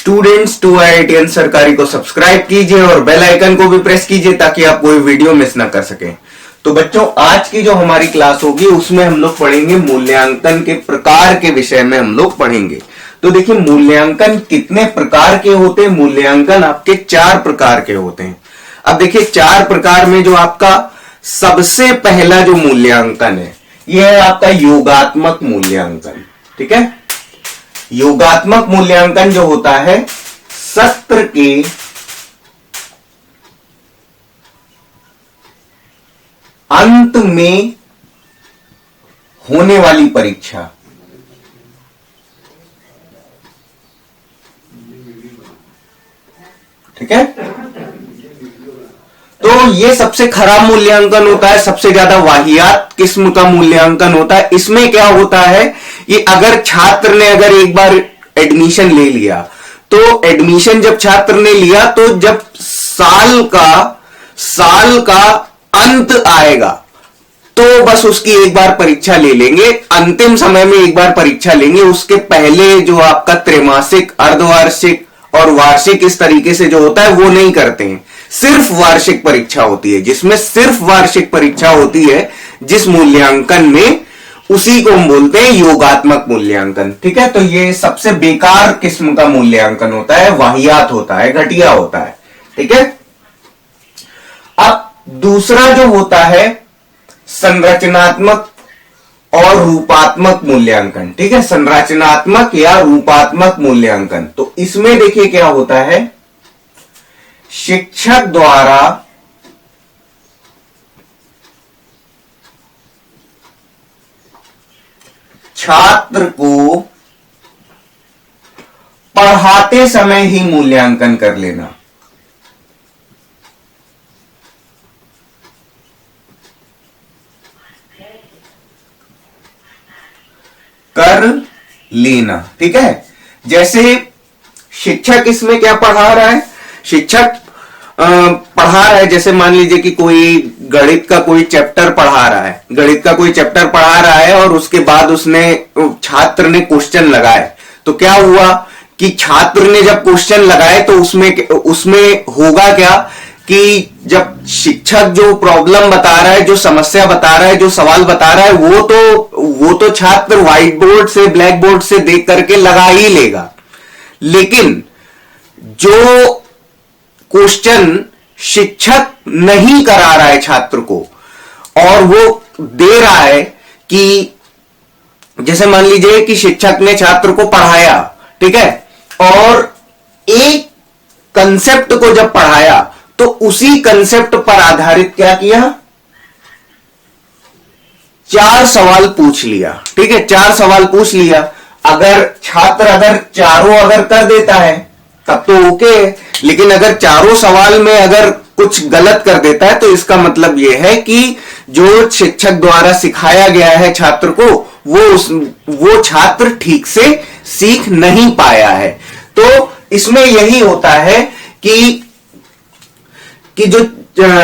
Students to IITian सरकारी को subscribe कीजिए और बेल आइकन को भी प्रेस कीजिए ताकि आप कोई वीडियो मिस ना कर सकें। तो बच्चों, आज की जो हमारी क्लास होगी उसमें हम लोग पढ़ेंगे मूल्यांकन के प्रकार के विषय में हम लोग पढ़ेंगे। तो देखिए, मूल्यांकन कितने प्रकार के होते हैं? मूल्यांकन आपके 4 प्रकार के होते हैं। अब देखिए, 4 प्रकार में जो आपका सबसे पहला जो मूल्यांकन है यह है आपका योगात्मक मूल्यांकन। ठीक है, योगात्मक मूल्यांकन जो होता है सत्र के अंत में होने वाली परीक्षा। ठीक है, तो ये सबसे खराब मूल्यांकन होता है, सबसे ज्यादा वाहियात किस्म का मूल्यांकन होता है। इसमें क्या होता है, ये अगर छात्र ने अगर एक बार एडमिशन ले लिया, तो एडमिशन जब छात्र ने लिया तो जब साल का अंत आएगा तो बस उसकी एक बार परीक्षा ले लेंगे, अंतिम समय में एक बार परीक्षा लेंगे। उसके पहले जो आपका त्रैमासिक, अर्धवार्षिक और वार्षिक इस तरीके से जो होता है वो नहीं करते हैं। सिर्फ वार्षिक परीक्षा होती है, जिसमें सिर्फ वार्षिक परीक्षा होती है जिस मूल्यांकन में, उसी को हम बोलते हैं योगात्मक मूल्यांकन। ठीक है, तो ये सबसे बेकार किस्म का मूल्यांकन होता है, वाहियात होता है, घटिया होता है। ठीक है, अब दूसरा जो होता है संरचनात्मक और रूपात्मक मूल्यांकन। ठीक है, संरचनात्मक या रूपात्मक मूल्यांकन। तो इसमें देखिए क्या होता है, शिक्षक द्वारा छात्र को पढ़ाते समय ही मूल्यांकन कर लेना। ठीक है, जैसे शिक्षक इसमें क्या पढ़ा रहा है, शिक्षक पढ़ा रहा है, जैसे मान लीजिए कि कोई गणित का कोई चैप्टर पढ़ा रहा है, गणित का कोई चैप्टर पढ़ा रहा है और उसके बाद उसने, छात्र ने क्वेश्चन लगाए। तो क्या हुआ कि छात्र ने जब क्वेश्चन लगाए तो उसमें होगा क्या कि जब शिक्षक जो प्रॉब्लम बता रहा है, जो समस्या बता रहा है, जो सवाल बता रहा है, वो तो छात्र व्हाइट बोर्ड से, ब्लैक बोर्ड से देख करके लगा ही लेगा। लेकिन जो क्वेश्चन शिक्षक नहीं करा रहा है छात्र को और वो दे रहा है कि, जैसे मान लीजिए कि शिक्षक ने छात्र को पढ़ाया, ठीक है, और एक कंसेप्ट को जब पढ़ाया तो उसी कंसेप्ट पर आधारित क्या किया, 4 सवाल पूछ लिया। ठीक है, 4 सवाल पूछ लिया। अगर छात्र चारों कर देता है तब तो ओके है, लेकिन अगर चारों सवाल में अगर कुछ गलत कर देता है तो इसका मतलब यह है कि जो शिक्षक द्वारा सिखाया गया है छात्र को, वो छात्र ठीक से सीख नहीं पाया है। तो इसमें यही होता है कि जो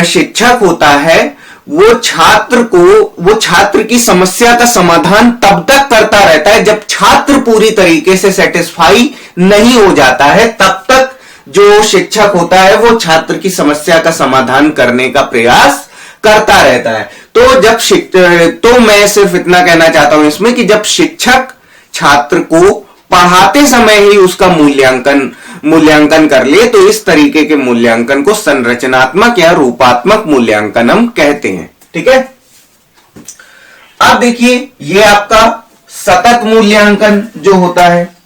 शिक्षक होता है वो छात्र की समस्या का समाधान तब तक करता रहता है जब छात्र पूरी तरीके से सेटिस्फाई नहीं हो जाता है, तब तक जो शिक्षक होता है वो छात्र की समस्या का समाधान करने का प्रयास करता रहता है। तो मैं सिर्फ इतना कहना चाहता हूं इसमें कि जब शिक्षक छात्र को पढ़ाते समय ही उसका मूल्यांकन कर ले तो इस तरीके के मूल्यांकन को संरचनात्मक या रूपात्मक मूल्यांकन हम कहते हैं। ठीक है, अब देखिए, ये आपका सतत मूल्यांकन जो होता है,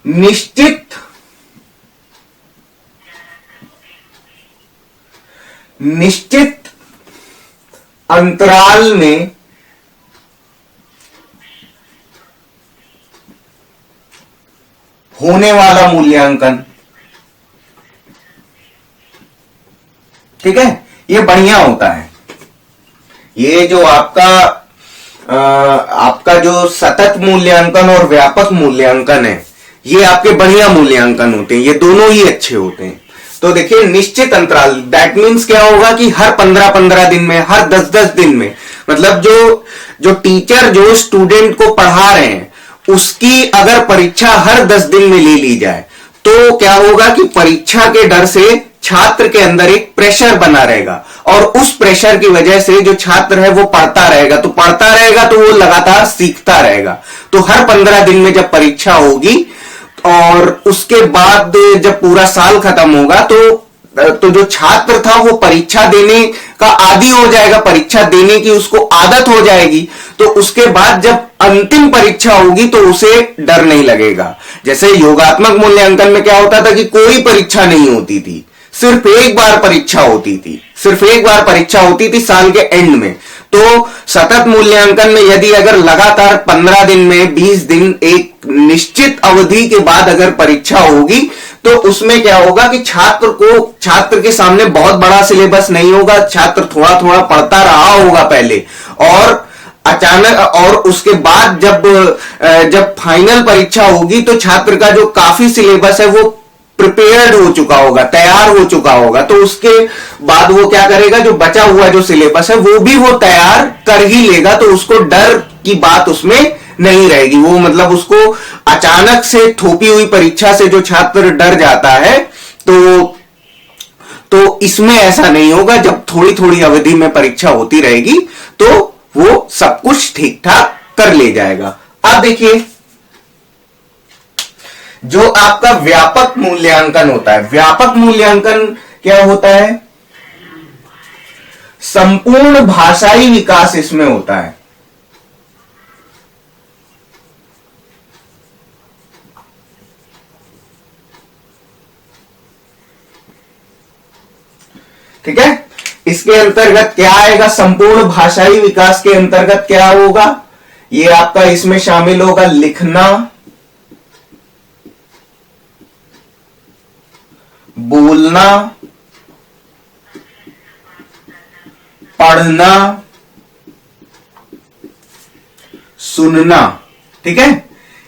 निश्चित अंतराल में होने वाला मूल्यांकन। ठीक है, ये बढ़िया होता है। ये जो आपका जो सतत मूल्यांकन और व्यापक मूल्यांकन है, ये आपके बढ़िया मूल्यांकन होते हैं, ये दोनों ही अच्छे होते हैं। तो देखिए, निश्चित अंतराल, दैट मीन्स क्या होगा कि हर 15-15 दिन में, हर 10-10 दिन में, मतलब जो टीचर जो स्टूडेंट को पढ़ा रहे हैं उसकी अगर परीक्षा हर 10 दिन में ले ली जाए तो क्या होगा कि परीक्षा के डर से छात्र के अंदर एक प्रेशर बना रहेगा, और उस प्रेशर की वजह से जो छात्र है वो पढ़ता रहेगा, तो पढ़ता रहेगा तो वो लगातार सीखता रहेगा। तो हर 15 दिन में जब परीक्षा होगी और उसके बाद जब पूरा साल खत्म होगा तो जो छात्र था वो परीक्षा देने का आदी हो जाएगा, परीक्षा देने की उसको आदत हो जाएगी। तो उसके बाद जब अंतिम परीक्षा होगी तो उसे डर नहीं लगेगा। जैसे योगात्मक मूल्यांकन में क्या होता था कि कोई परीक्षा नहीं होती थी, सिर्फ एक बार परीक्षा होती थी, सिर्फ एक बार परीक्षा होती थी साल के एंड में। तो सतत मूल्यांकन में यदि अगर लगातार 15 दिन में 20 दिन एक निश्चित अवधि के बाद अगर परीक्षा होगी तो उसमें क्या होगा कि छात्र के सामने बहुत बड़ा सिलेबस नहीं होगा, छात्र थोड़ा थोड़ा पढ़ता रहा होगा पहले, और अचानक और उसके बाद जब फाइनल परीक्षा होगी तो छात्र का जो काफी सिलेबस है वो प्रिपेयर्ड हो चुका होगा, तैयार हो चुका होगा। तो उसके बाद वो क्या करेगा, जो बचा हुआ जो सिलेबस है वो भी वो तैयार कर ही लेगा, तो उसको डर की बात उसमें नहीं रहेगी। वो मतलब उसको अचानक से थोपी हुई परीक्षा से जो छात्र डर जाता है तो इसमें ऐसा नहीं होगा। जब थोड़ी थोड़ी अवधि में परीक्षा होती रहेगी तो वो सब कुछ ठीक ठाक कर ले जाएगा। अब देखिए, जो आपका व्यापक मूल्यांकन होता है, व्यापक मूल्यांकन क्या होता है, संपूर्ण भाषाई विकास इसमें होता है। ठीक है, इसके अंतर्गत क्या आएगा, संपूर्ण भाषाई विकास के अंतर्गत क्या होगा, ये आपका इसमें शामिल होगा लिखना, बोलना, पढ़ना, सुनना। ठीक है,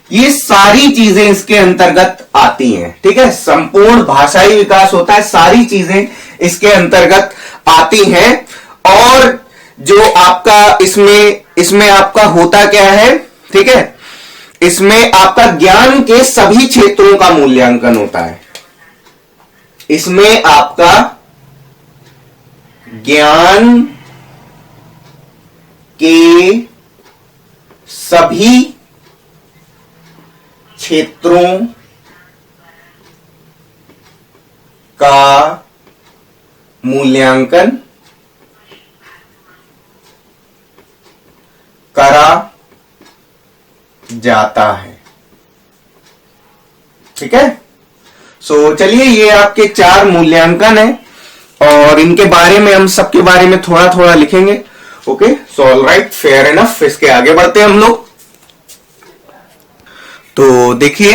ये सारी चीजें इसके अंतर्गत आती हैं। ठीक है, संपूर्ण भाषाई विकास होता है, सारी चीजें इसके अंतर्गत आती हैं। और जो आपका इसमें आपका होता क्या है, ठीक है, इसमें आपका ज्ञान के सभी क्षेत्रों का मूल्यांकन होता है। इसमें आपका ज्ञान के सभी क्षेत्रों का मूल्यांकन करा जाता है। ठीक है, सो चलिए, ये आपके 4 मूल्यांकन है और इनके बारे में हम सबके बारे में थोड़ा थोड़ा लिखेंगे। Okay, so all right, fair enough. इसके आगे बढ़ते हैं हम लोग। तो देखिए,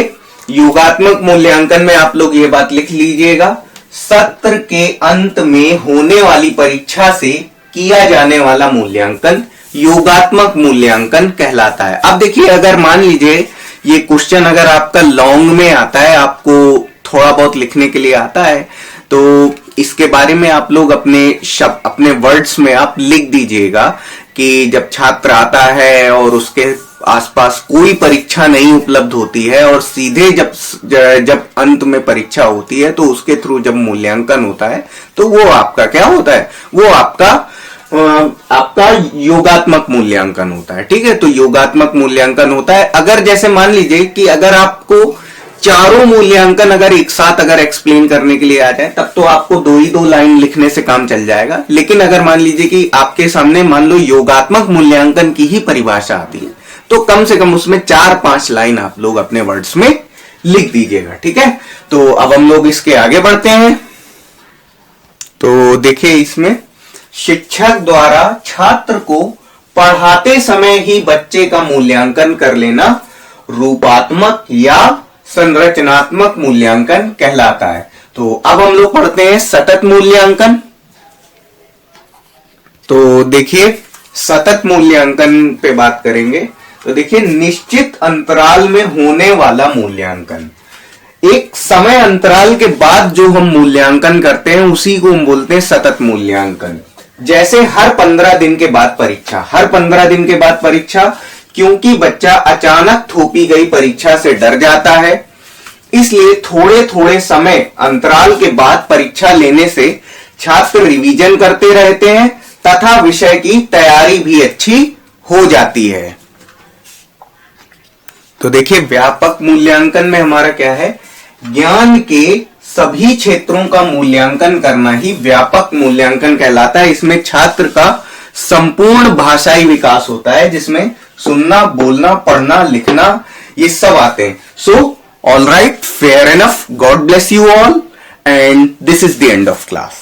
योगात्मक मूल्यांकन में आप लोग ये बात लिख लीजिएगा, सत्र के अंत में होने वाली परीक्षा से किया जाने वाला मूल्यांकन योगात्मक मूल्यांकन कहलाता है। अब देखिए, अगर मान लीजिए ये क्वेश्चन अगर आपका लॉन्ग में आता है, आपको थोड़ा बहुत लिखने के लिए आता है, तो इसके बारे में आप लोग अपने वर्ड्स में आप लिख दीजिएगा कि जब छात्र आता है और उसके आसपास कोई परीक्षा नहीं उपलब्ध होती है और सीधे जब अंत में परीक्षा होती है तो उसके थ्रू जब मूल्यांकन होता है तो वो आपका क्या होता है, वो आपका योगात्मक मूल्यांकन होता है। ठीक है, तो योगात्मक मूल्यांकन होता है। अगर जैसे मान लीजिए कि अगर आपको चारों मूल्यांकन अगर एक साथ अगर एक्सप्लेन करने के लिए आ जाए तब तो आपको 2 ही 2 लाइन लिखने से काम चल जाएगा। लेकिन अगर मान लीजिए कि आपके सामने मान लो योगात्मक मूल्यांकन की ही परिभाषा आती है तो कम से कम उसमें 4-5 लाइन आप लोग अपने वर्ड्स में लिख दीजिएगा। ठीक है, तो अब हम लोग इसके आगे बढ़ते हैं। तो देखिए, इसमें शिक्षक द्वारा छात्र को पढ़ाते समय ही बच्चे का मूल्यांकन कर लेना रूपात्मक या संरचनात्मक मूल्यांकन कहलाता है। तो अब हम लोग पढ़ते हैं सतत मूल्यांकन। तो देखिए, सतत मूल्यांकन पे बात करेंगे तो देखिए, निश्चित अंतराल में होने वाला मूल्यांकन, एक समय अंतराल के बाद जो हम मूल्यांकन करते हैं उसी को हम बोलते हैं सतत मूल्यांकन। जैसे हर 15 दिन के बाद परीक्षा, हर 15 दिन के बाद परीक्षा, क्योंकि बच्चा अचानक थोपी गई परीक्षा से डर जाता है। इसलिए थोड़े थोड़े समय अंतराल के बाद परीक्षा लेने से छात्र रिवीजन करते रहते हैं तथा विषय की तैयारी भी अच्छी हो जाती है। तो देखिए, व्यापक मूल्यांकन में हमारा क्या है, ज्ञान के सभी क्षेत्रों का मूल्यांकन करना ही व्यापक मूल्यांकन कहलाता है। इसमें छात्र का संपूर्ण भाषाई विकास होता है, जिसमें सुनना, बोलना, पढ़ना, लिखना ये सब आते हैं। So all right, fair enough, God bless you all, and this is the end of class.